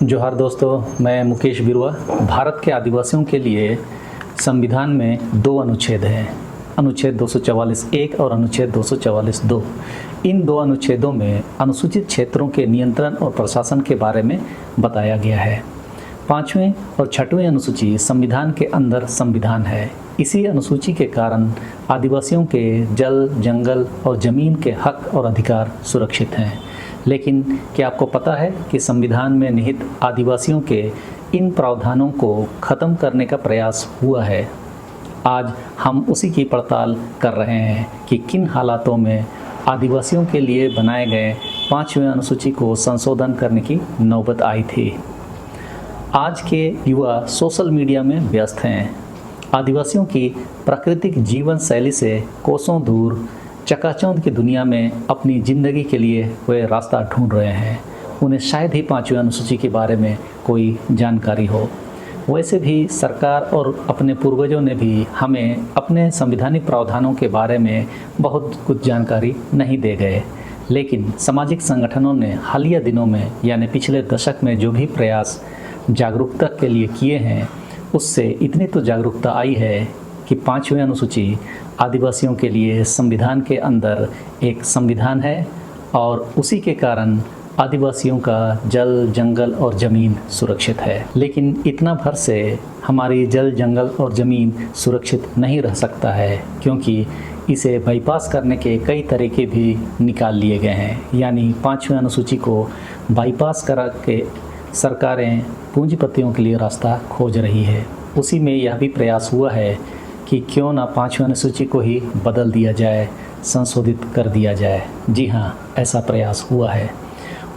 जोहार दोस्तों, मैं मुकेश बिरुआ। भारत के आदिवासियों के लिए संविधान में दो अनुच्छेद हैं, अनुच्छेद 244(1) और अनुच्छेद 244(2). इन दो अनुच्छेदों में अनुसूचित क्षेत्रों के नियंत्रण और प्रशासन के बारे में बताया गया है। 5वीं और 6वीं अनुसूची संविधान के अंदर संविधान है। इसी अनुसूची के कारण आदिवासियों के जल, जंगल और ज़मीन के हक और अधिकार सुरक्षित हैं। लेकिन क्या आपको पता है कि संविधान में निहित आदिवासियों के इन प्रावधानों को ख़त्म करने का प्रयास हुआ है? आज हम उसी की पड़ताल कर रहे हैं कि किन हालातों में आदिवासियों के लिए बनाए गए 5वीं अनुसूची को संशोधन करने की नौबत आई थी। आज के युवा सोशल मीडिया में व्यस्त हैं। आदिवासियों की प्राकृतिक जीवन शैली से कोसों दूर चकाचौंध की दुनिया में अपनी ज़िंदगी के लिए वे रास्ता ढूंढ रहे हैं। उन्हें शायद ही 5वीं अनुसूची के बारे में कोई जानकारी हो। वैसे भी सरकार और अपने पूर्वजों ने भी हमें अपने संवैधानिक प्रावधानों के बारे में बहुत कुछ जानकारी नहीं दे गए। लेकिन सामाजिक संगठनों ने हालिया दिनों में यानी पिछले दशक में जो भी प्रयास जागरूकता के लिए किए हैं, उससे इतनी तो जागरूकता आई है कि 5वीं अनुसूची आदिवासियों के लिए संविधान के अंदर एक संविधान है और उसी के कारण आदिवासियों का जल, जंगल और ज़मीन सुरक्षित है। लेकिन इतना भर से हमारी जल, जंगल और ज़मीन सुरक्षित नहीं रह सकता है, क्योंकि इसे बाईपास करने के कई तरीके भी निकाल लिए गए हैं। यानी 5वीं अनुसूची को बाईपास करा के सरकारें पूंजीपतियों के लिए रास्ता खोज रही है। उसी में यह भी प्रयास हुआ है कि क्यों ना 5वीं अनुसूची को ही बदल दिया जाए, संशोधित कर दिया जाए। जी हाँ, ऐसा प्रयास हुआ है।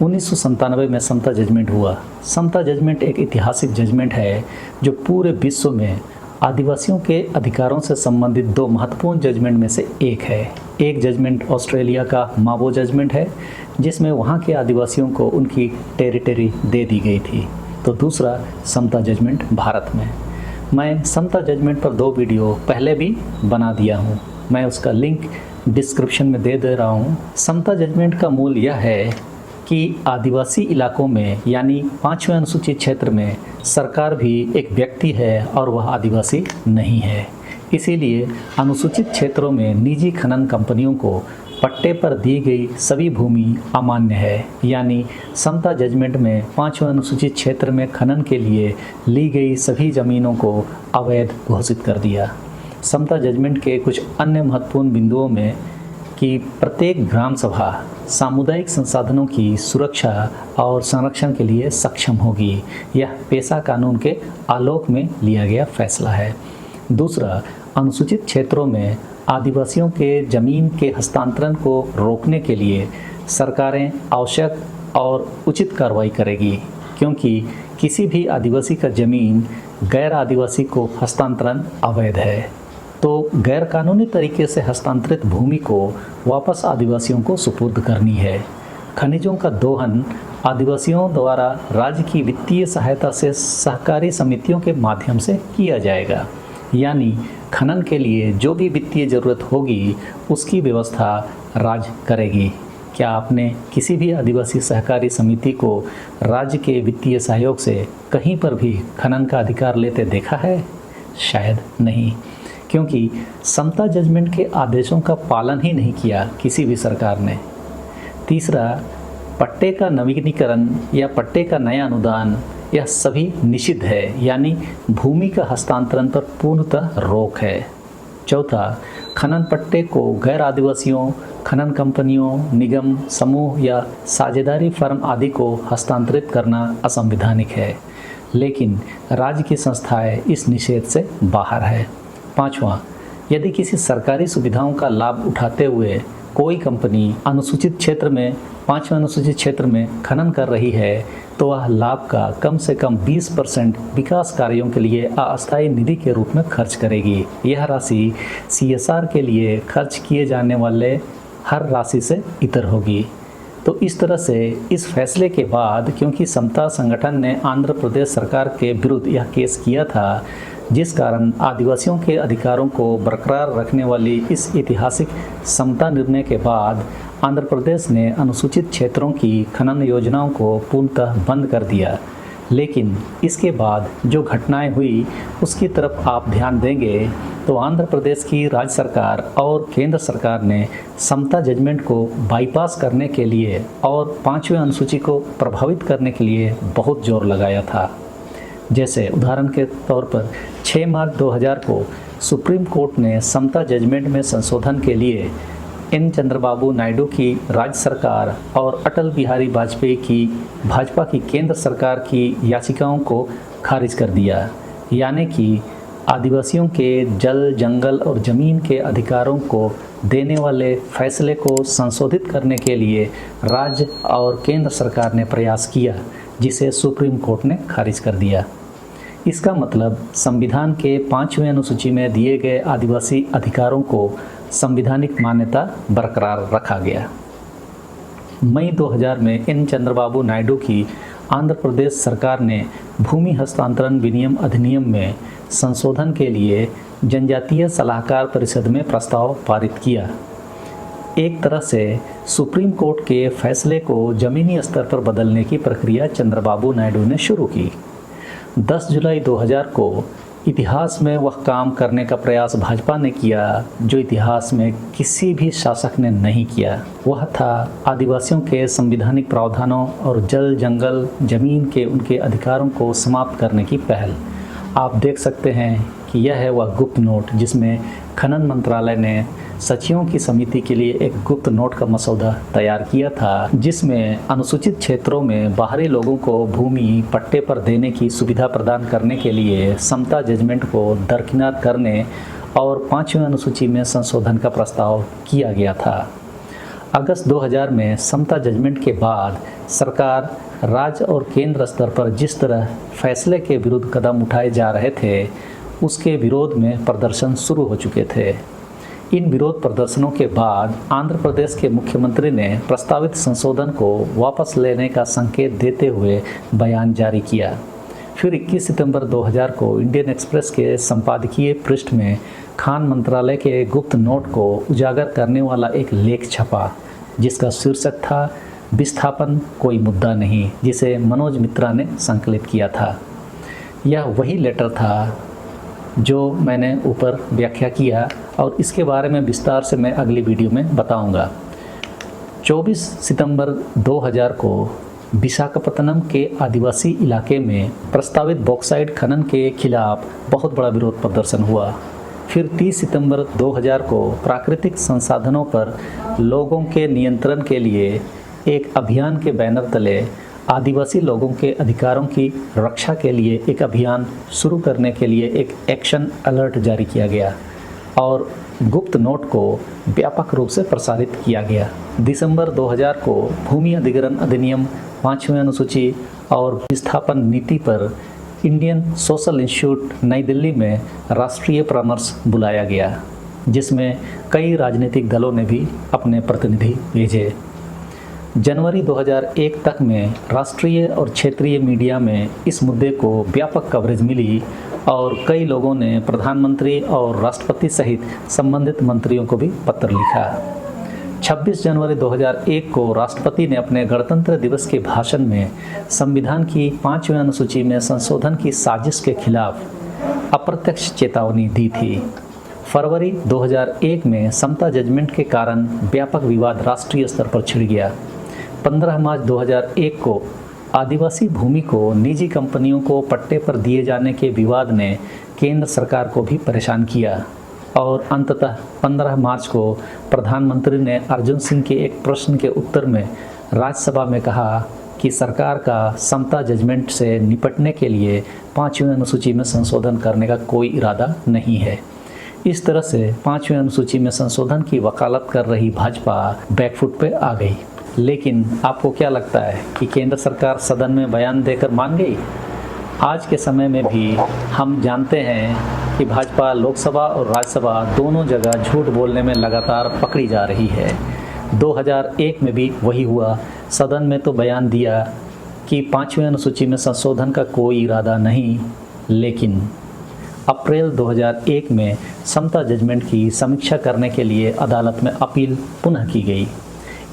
1997 में समता जजमेंट हुआ। समता जजमेंट एक ऐतिहासिक जजमेंट है जो पूरे विश्व में आदिवासियों के अधिकारों से संबंधित दो महत्वपूर्ण जजमेंट में से एक है। एक जजमेंट ऑस्ट्रेलिया का मावो जजमेंट है, जिसमें वहाँ के आदिवासियों को उनकी टेरिटरी दे दी गई थी। तो दूसरा समता जजमेंट भारत में। मैं समता जजमेंट पर 2 वीडियो पहले भी बना दिया हूँ। मैं उसका लिंक डिस्क्रिप्शन में दे रहा हूँ। समता जजमेंट का मूल यह है कि आदिवासी इलाकों में यानी 5वीं अनुसूचित क्षेत्र में सरकार भी एक व्यक्ति है और वह आदिवासी नहीं है। इसीलिए अनुसूचित क्षेत्रों में निजी खनन कंपनियों को पट्टे पर दी गई सभी भूमि अमान्य है। यानी समता जजमेंट में 5वें अनुसूचित क्षेत्र में खनन के लिए ली गई सभी ज़मीनों को अवैध घोषित कर दिया। समता जजमेंट के कुछ अन्य महत्वपूर्ण बिंदुओं में कि प्रत्येक ग्राम सभा सामुदायिक संसाधनों की सुरक्षा और संरक्षण के लिए सक्षम होगी। यह पेशा कानून के आलोक में लिया गया फैसला है। दूसरा, अनुसूचित क्षेत्रों में आदिवासियों के ज़मीन के हस्तांतरण को रोकने के लिए सरकारें आवश्यक और उचित कार्रवाई करेगी, क्योंकि किसी भी आदिवासी का ज़मीन गैर आदिवासी को हस्तांतरण अवैध है। तो गैर कानूनी तरीके से हस्तांतरित भूमि को वापस आदिवासियों को सुपुर्द करनी है। खनिजों का दोहन आदिवासियों द्वारा राज्य की वित्तीय सहायता से सहकारी समितियों के माध्यम से किया जाएगा। यानी खनन के लिए जो भी वित्तीय ज़रूरत होगी उसकी व्यवस्था राज्य करेगी। क्या आपने किसी भी आदिवासी सहकारी समिति को राज्य के वित्तीय सहयोग से कहीं पर भी खनन का अधिकार लेते देखा है? शायद नहीं, क्योंकि समता जजमेंट के आदेशों का पालन ही नहीं किया किसी भी सरकार ने। तीसरा, पट्टे का नवीनीकरण या पट्टे का नया अनुदान यह सभी निषिद्ध है। यानी भूमि का हस्तांतरण पर पूर्णतः रोक है। चौथा, खनन पट्टे को गैर आदिवासियों, खनन कंपनियों, निगम, समूह या साझेदारी फर्म आदि को हस्तांतरित करना असंवैधानिक है, लेकिन राज्य की संस्थाएं इस निषेध से बाहर है। पाँचवां, यदि किसी सरकारी सुविधाओं का लाभ उठाते हुए कोई कंपनी अनुसूचित क्षेत्र में 5वें अनुसूचित क्षेत्र में खनन कर रही है, तो वह लाभ का कम से कम 20% विकास कार्यों के लिए अस्थायी निधि के रूप में खर्च करेगी। यह राशि CSR के लिए खर्च किए जाने वाले हर राशि से इतर होगी। तो इस तरह से इस फैसले के बाद, क्योंकि समता संगठन ने आंध्र प्रदेश सरकार के विरुद्ध यह केस किया था, जिस कारण आदिवासियों के अधिकारों को बरकरार रखने वाली इस ऐतिहासिक समता निर्णय के बाद आंध्र प्रदेश ने अनुसूचित क्षेत्रों की खनन योजनाओं को पूर्णतः बंद कर दिया। लेकिन इसके बाद जो घटनाएं हुई उसकी तरफ आप ध्यान देंगे तो आंध्र प्रदेश की राज्य सरकार और केंद्र सरकार ने समता जजमेंट को बाईपास करने के लिए और 5वें अनुसूची को प्रभावित करने के लिए बहुत जोर लगाया था। जैसे उदाहरण के तौर पर 6 मार्च 2000 को सुप्रीम कोर्ट ने समता जजमेंट में संशोधन के लिए एन चंद्रबाबू नायडू की राज्य सरकार और अटल बिहारी वाजपेयी की भाजपा की केंद्र सरकार की याचिकाओं को खारिज कर दिया। यानी कि आदिवासियों के जल, जंगल और ज़मीन के अधिकारों को देने वाले फैसले को संशोधित करने के लिए राज्य और केंद्र सरकार ने प्रयास किया, जिसे सुप्रीम कोर्ट ने खारिज कर दिया। इसका मतलब संविधान के 5वें अनुसूची में दिए गए आदिवासी अधिकारों को संवैधानिक मान्यता बरकरार रखा गया। मई 2000 में एन चंद्रबाबू नायडू की आंध्र प्रदेश सरकार ने भूमि हस्तांतरण विनियम अधिनियम में संशोधन के लिए जनजातीय सलाहकार परिषद में प्रस्ताव पारित किया। एक तरह से सुप्रीम कोर्ट के फैसले को जमीनी स्तर पर बदलने की प्रक्रिया चंद्रबाबू नायडू ने शुरू की। 10 जुलाई 2000 को इतिहास में वह काम करने का प्रयास भाजपा ने किया जो इतिहास में किसी भी शासक ने नहीं किया। वह था आदिवासियों के संवैधानिक प्रावधानों और जल, जंगल, जमीन के उनके अधिकारों को समाप्त करने की पहल। आप देख सकते हैं कि यह है वह गुप्त नोट जिसमें खनन मंत्रालय ने सचिवों की समिति के लिए एक गुप्त नोट का मसौदा तैयार किया था, जिसमें अनुसूचित क्षेत्रों में बाहरी लोगों को भूमि पट्टे पर देने की सुविधा प्रदान करने के लिए समता जजमेंट को दरकिनार करने और 5वें अनुसूची में संशोधन का प्रस्ताव किया गया था। अगस्त 2000 में समता जजमेंट के बाद सरकार राज्य और केंद्र स्तर पर जिस तरह फैसले के विरुद्ध कदम उठाए जा रहे थे, उसके विरोध में प्रदर्शन शुरू हो चुके थे। इन विरोध प्रदर्शनों के बाद आंध्र प्रदेश के मुख्यमंत्री ने प्रस्तावित संशोधन को वापस लेने का संकेत देते हुए बयान जारी किया। फिर 21 सितंबर 2000 को इंडियन एक्सप्रेस के संपादकीय पृष्ठ में खान मंत्रालय के गुप्त नोट को उजागर करने वाला एक लेख छपा, जिसका शीर्षक था विस्थापन कोई मुद्दा नहीं, जिसे मनोज मित्रा ने संकलित किया था। यह वही लेटर था जो मैंने ऊपर व्याख्या किया और इसके बारे में विस्तार से मैं अगली वीडियो में बताऊंगा। 24 सितंबर 2000 को विशाखापत्तनम के आदिवासी इलाके में प्रस्तावित बॉक्साइट खनन के खिलाफ बहुत बड़ा विरोध प्रदर्शन हुआ। फिर 30 सितंबर 2000 को प्राकृतिक संसाधनों पर लोगों के नियंत्रण के लिए एक अभियान के बैनर तले आदिवासी लोगों के अधिकारों की रक्षा के लिए एक अभियान शुरू करने के लिए एक एक्शन अलर्ट जारी किया गया और गुप्त नोट को व्यापक रूप से प्रसारित किया गया। दिसंबर 2000 को भूमि अधिग्रहण अधिनियम, 5वें अनुसूची और विस्थापन नीति पर इंडियन सोशल इंस्टीट्यूट नई दिल्ली में राष्ट्रीय परामर्श बुलाया गया, जिसमें कई राजनीतिक दलों ने भी अपने प्रतिनिधि भेजे। जनवरी 2001 तक में राष्ट्रीय और क्षेत्रीय मीडिया में इस मुद्दे को व्यापक कवरेज मिली और कई लोगों ने प्रधानमंत्री और राष्ट्रपति सहित संबंधित मंत्रियों को भी पत्र लिखा। 26 जनवरी 2001 को राष्ट्रपति ने अपने गणतंत्र दिवस के भाषण में संविधान की 5वें अनुसूची में संशोधन की साजिश के खिलाफ अप्रत्यक्ष चेतावनी दी थी। फरवरी 2001 में समता जजमेंट के कारण व्यापक विवाद राष्ट्रीय स्तर पर छिड़ गया। 15 मार्च 2001 को आदिवासी भूमि को निजी कंपनियों को पट्टे पर दिए जाने के विवाद ने केंद्र सरकार को भी परेशान किया और अंततः 15 मार्च को प्रधानमंत्री ने अर्जुन सिंह के एक प्रश्न के उत्तर में राज्यसभा में कहा कि सरकार का समता जजमेंट से निपटने के लिए 5वें अनुसूची में संशोधन करने का कोई इरादा नहीं है। इस तरह से 5वें अनुसूची में संशोधन की वकालत कर रही भाजपा बैकफुट पे आ गई। लेकिन आपको क्या लगता है कि केंद्र सरकार सदन में बयान देकर मान गई? आज के समय में भी हम जानते हैं कि भाजपा लोकसभा और राज्यसभा दोनों जगह झूठ बोलने में लगातार पकड़ी जा रही है। 2001 में भी वही हुआ। सदन में तो बयान दिया कि 5वें अनुसूची में संशोधन का कोई इरादा नहीं, लेकिन अप्रैल 2001 में समता जजमेंट की समीक्षा करने के लिए अदालत में अपील पुनः की गई।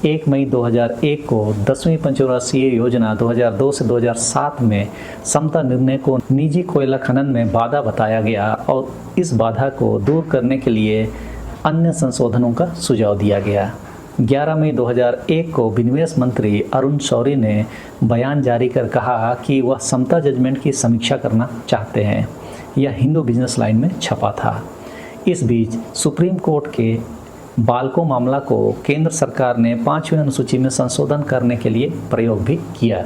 1 मई 2001 को 10वीं पंचवर्षीय योजना 2002 से 2007 में समता निर्णय को निजी कोयला खनन में बाधा बताया गया और इस बाधा को दूर करने के लिए अन्य संशोधनों का सुझाव दिया गया। 11 मई 2001 को विनिवेश मंत्री अरुण शौरी ने बयान जारी कर कहा कि वह समता जजमेंट की समीक्षा करना चाहते हैं। यह हिंदू बिजनेस लाइन में छपा था। इस बीच सुप्रीम कोर्ट के बाल्को मामला को केंद्र सरकार ने 5वीं अनुसूची में संशोधन करने के लिए प्रयोग भी किया।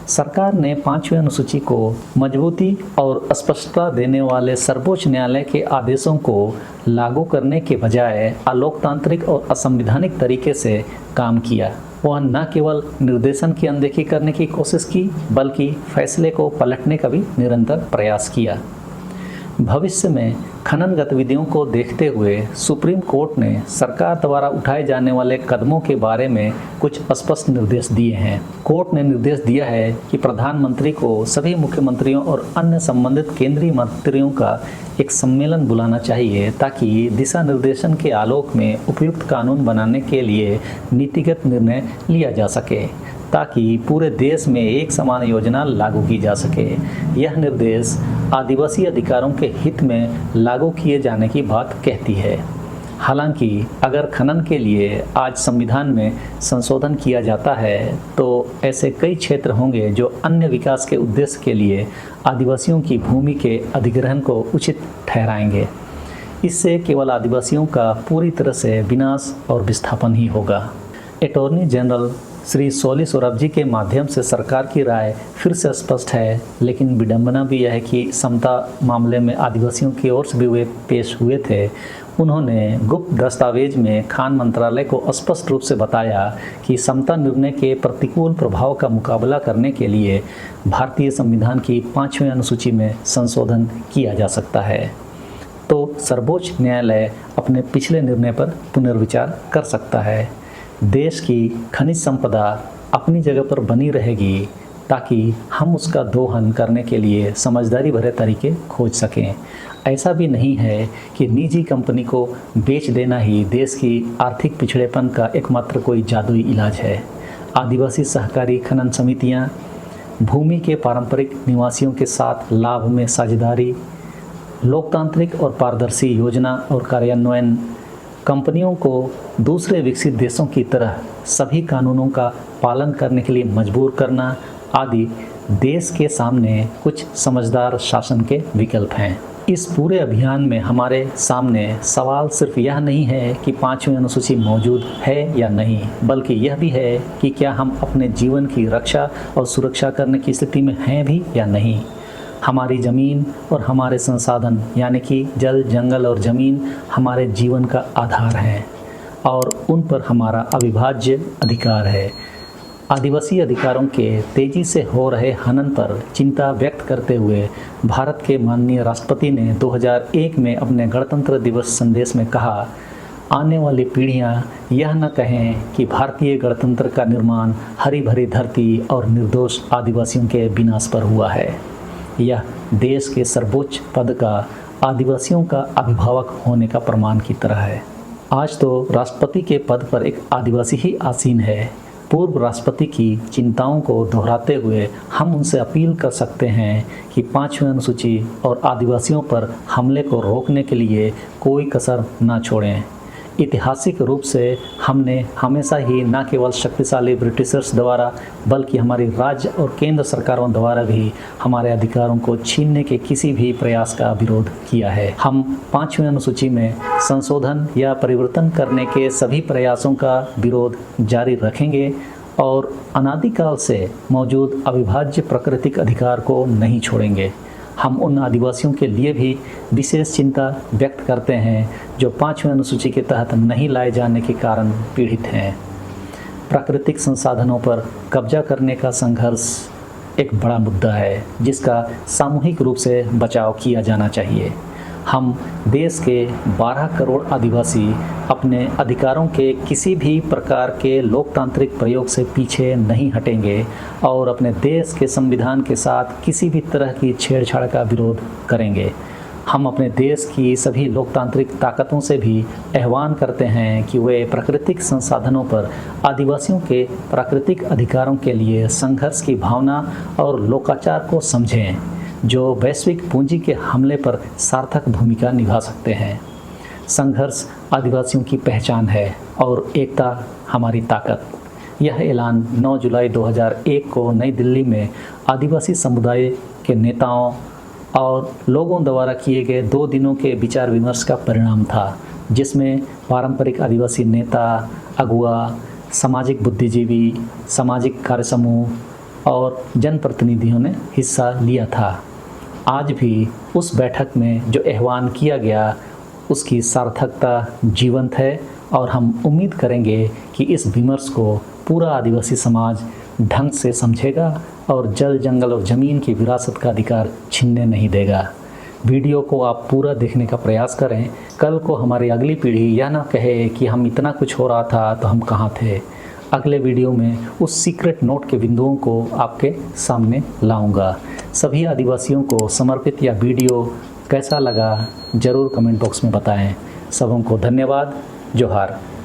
सरकार ने 5वीं अनुसूची को मजबूती और स्पष्टता देने वाले सर्वोच्च न्यायालय के आदेशों को लागू करने के बजाय अलोकतांत्रिक और असंवैधानिक तरीके से काम किया। वह न केवल निर्देशन की अनदेखी करने की कोशिश की बल्कि फैसले को पलटने का भी निरंतर प्रयास किया। भविष्य में खनन गतिविधियों को देखते हुए सुप्रीम कोर्ट ने सरकार द्वारा उठाए जाने वाले कदमों के बारे में कुछ स्पष्ट निर्देश दिए हैं। कोर्ट ने निर्देश दिया है कि प्रधानमंत्री को सभी मुख्यमंत्रियों और अन्य संबंधित केंद्रीय मंत्रियों का एक सम्मेलन बुलाना चाहिए ताकि दिशा निर्देशन के आलोक में उपयुक्त कानून बनाने के लिए नीतिगत निर्णय लिया जा सके ताकि पूरे देश में एक समान योजना लागू की जा सके। यह निर्देश आदिवासी अधिकारों के हित में लागू किए जाने की बात कहती है। हालांकि अगर खनन के लिए आज संविधान में संशोधन किया जाता है तो ऐसे कई क्षेत्र होंगे जो अन्य विकास के उद्देश्य के लिए आदिवासियों की भूमि के अधिग्रहण को उचित ठहराएंगे। इससे केवल आदिवासियों का पूरी तरह से विनाश और विस्थापन ही होगा। अटॉर्नी जनरल श्री सोली सोराबजी के माध्यम से सरकार की राय फिर से स्पष्ट है, लेकिन विडंबना भी यह है कि समता मामले में आदिवासियों की ओर से भी वे पेश हुए थे। उन्होंने गुप्त दस्तावेज में खान मंत्रालय को स्पष्ट रूप से बताया कि समता निर्णय के प्रतिकूल प्रभाव का मुकाबला करने के लिए भारतीय संविधान की 5वीं अनुसूची में संशोधन किया जा सकता है। तो सर्वोच्च न्यायालय अपने पिछले निर्णय पर पुनर्विचार कर सकता है। देश की खनिज संपदा अपनी जगह पर बनी रहेगी ताकि हम उसका दोहन करने के लिए समझदारी भरे तरीके खोज सकें। ऐसा भी नहीं है कि निजी कंपनी को बेच देना ही देश की आर्थिक पिछड़ेपन का एकमात्र कोई जादुई इलाज है। आदिवासी सहकारी खनन समितियां, भूमि के पारंपरिक निवासियों के साथ लाभ में साझेदारी, लोकतांत्रिक और पारदर्शी योजना और कार्यान्वयन, कंपनियों को दूसरे विकसित देशों की तरह सभी कानूनों का पालन करने के लिए मजबूर करना आदि देश के सामने कुछ समझदार शासन के विकल्प हैं। इस पूरे अभियान में हमारे सामने सवाल सिर्फ यह नहीं है कि 5वीं अनुसूची मौजूद है या नहीं, बल्कि यह भी है कि क्या हम अपने जीवन की रक्षा और सुरक्षा करने की स्थिति में हैं भी या नहीं। हमारी ज़मीन और हमारे संसाधन यानी कि जल, जंगल और ज़मीन हमारे जीवन का आधार हैं और उन पर हमारा अविभाज्य अधिकार है। आदिवासी अधिकारों के तेज़ी से हो रहे हनन पर चिंता व्यक्त करते हुए भारत के माननीय राष्ट्रपति ने 2001 में अपने गणतंत्र दिवस संदेश में कहा, आने वाली पीढ़ियां यह न कहें कि भारतीय गणतंत्र का निर्माण हरी भरी धरती और निर्दोष आदिवासियों के विनाश पर हुआ है। यह देश के सर्वोच्च पद का आदिवासियों का अभिभावक होने का प्रमाण की तरह है। आज तो राष्ट्रपति के पद पर एक आदिवासी ही आसीन है। पूर्व राष्ट्रपति की चिंताओं को दोहराते हुए हम उनसे अपील कर सकते हैं कि 5वीं अनुसूची और आदिवासियों पर हमले को रोकने के लिए कोई कसर न छोड़ें। ऐतिहासिक रूप से हमने हमेशा ही न केवल शक्तिशाली ब्रिटिशर्स द्वारा बल्कि हमारी राज्य और केंद्र सरकारों द्वारा भी हमारे अधिकारों को छीनने के किसी भी प्रयास का विरोध किया है। हम 5वीं अनुसूची में संशोधन या परिवर्तन करने के सभी प्रयासों का विरोध जारी रखेंगे और अनादिकाल से मौजूद अविभाज्य प्राकृतिक अधिकार को नहीं छोड़ेंगे। हम उन आदिवासियों के लिए भी विशेष चिंता व्यक्त करते हैं जो 5वीं अनुसूची के तहत नहीं लाए जाने के कारण पीड़ित हैं। प्राकृतिक संसाधनों पर कब्जा करने का संघर्ष एक बड़ा मुद्दा है जिसका सामूहिक रूप से बचाव किया जाना चाहिए। हम देश के 12 करोड़ आदिवासी अपने अधिकारों के किसी भी प्रकार के लोकतांत्रिक प्रयोग से पीछे नहीं हटेंगे और अपने देश के संविधान के साथ किसी भी तरह की छेड़छाड़ का विरोध करेंगे। हम अपने देश की सभी लोकतांत्रिक ताकतों से भी आह्वान करते हैं कि वे प्राकृतिक संसाधनों पर आदिवासियों के प्राकृतिक अधिकारों के लिए संघर्ष की भावना और लोकाचार को समझें, जो वैश्विक पूंजी के हमले पर सार्थक भूमिका निभा सकते हैं। संघर्ष आदिवासियों की पहचान है और एकता हमारी ताकत। यह ऐलान 9 जुलाई 2001 को नई दिल्ली में आदिवासी समुदाय के नेताओं और लोगों द्वारा किए गए 2 दिनों के विचार विमर्श का परिणाम था, जिसमें पारंपरिक आदिवासी नेता, अगुआ, सामाजिक बुद्धिजीवी, सामाजिक कार्यसमूह और जनप्रतिनिधियों ने हिस्सा लिया था। आज भी उस बैठक में जो आह्वान किया गया उसकी सार्थकता जीवंत है और हम उम्मीद करेंगे कि इस विमर्श को पूरा आदिवासी समाज ढंग से समझेगा और जल, जंगल और ज़मीन की विरासत का अधिकार छीनने नहीं देगा। वीडियो को आप पूरा देखने का प्रयास करें। कल को हमारी अगली पीढ़ी यह ना कहे कि हम इतना कुछ हो रहा था तो हम कहाँ थे। अगले वीडियो में उस सीक्रेट नोट के बिंदुओं को आपके सामने लाऊंगा। सभी आदिवासियों को समर्पित यह वीडियो कैसा लगा ज़रूर कमेंट बॉक्स में बताएं। सबों को धन्यवाद। जोहार।